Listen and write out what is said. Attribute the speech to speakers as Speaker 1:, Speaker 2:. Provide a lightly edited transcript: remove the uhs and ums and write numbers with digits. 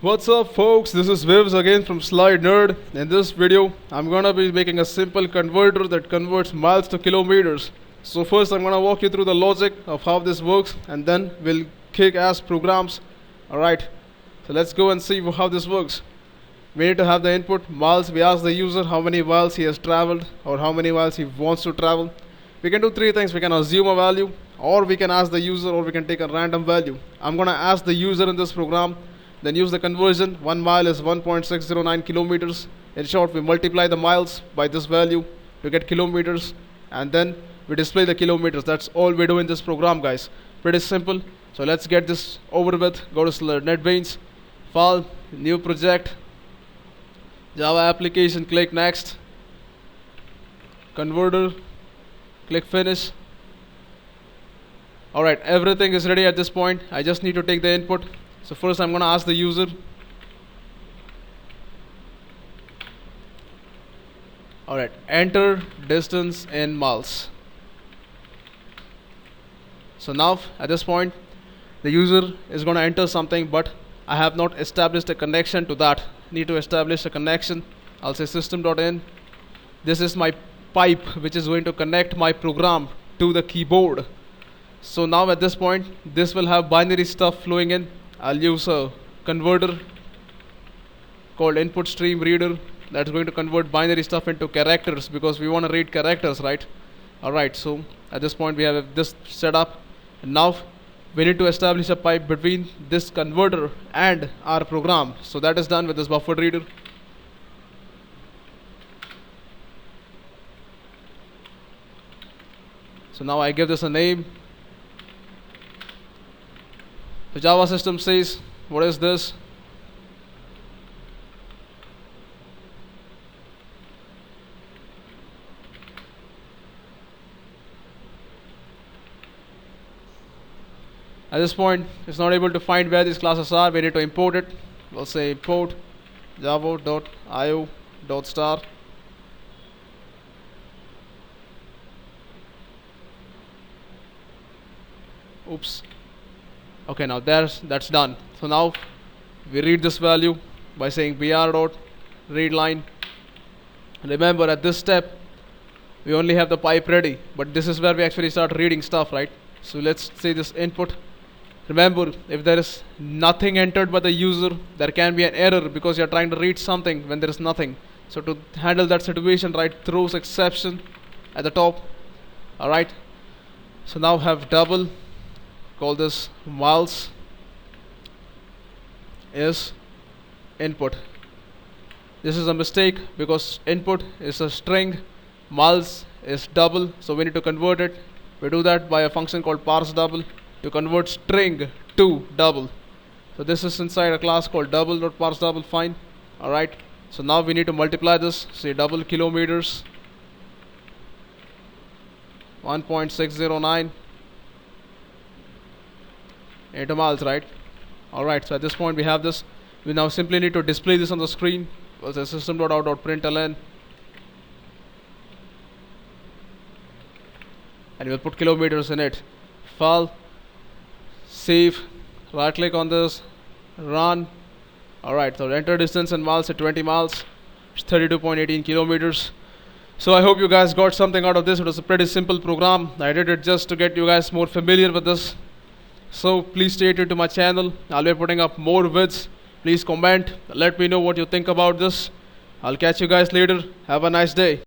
Speaker 1: What's up folks, this is Vivs again from slidenerd. In this video I'm gonna be making a simple converter that converts miles to kilometers. So first I'm gonna walk you through the logic of how this works and then we'll kick ass programs. Alright, so let's go and see how this works. We need to have the input miles. We ask the user how many miles he has traveled or how many miles he wants to travel. We can do three things. We can assume a value, or we can ask the user, or we can take a random value. I'm gonna ask the user in this program, then use the conversion. 1 mile is 1.609 kilometers. In short, we multiply the miles by this value to get kilometers, and then we display the kilometers. That's all we do in this program, guys. Pretty simple. So let's get this over with. Go to NetBeans, File, New Project, Java Application, click Next, Converter, click Finish. Alright, everything is ready at this point. I just need to take the input. So first I'm going to ask the user. Alright, enter distance in miles. So now at this point the user is going to enter something, but I have not established a connection to that. Need to establish a connection. I'll say system.in. This is my pipe which is going to connect my program to the keyboard. So now at this point this will have binary stuff flowing in. I'll use a converter called input stream reader that's going to convert binary stuff into characters because we want to read characters, right? Alright, so at this point we have this set up, and now we need to establish a pipe between this converter and our program. So that is done with this buffer reader. So now I give this a name. The Java system says, what is this? At this point, it's not able to find where these classes are. We need to import it. We'll say import java.io.star. Oops. Okay, now that's done. So now we read this value by saying br.readline. Remember, at this step we only have the pipe ready, but this is where we actually start reading stuff, right? So let's say this input. Remember, if there is nothing entered by the user, there can be an error because you're trying to read something when there is nothing. So to handle that situation, write throws exception at the top. Alright, so now have double, call this miles is input. This is a mistake because input is a string, miles is double, so we need to convert it. We do that by a function called parse double to convert string to double. So this is inside a class called double.parseDouble. Fine. Alright, so now we need to multiply this. Say double kilometers 1.609 into miles, right? Alright, so at this point we have this. We now simply need to display this on the screen. We'll say system.out.println, and we'll put kilometers in it. File, save, right click on this, run. Alright, so enter distance in miles at 20 miles. It's 32.18 kilometers. So I hope you guys got something out of this. It was a pretty simple program. I did it just to get you guys more familiar with this. So please stay tuned to my channel. I'll be putting up more vids. Please comment, let me know what you think about this. I'll catch you guys later. Have a nice day.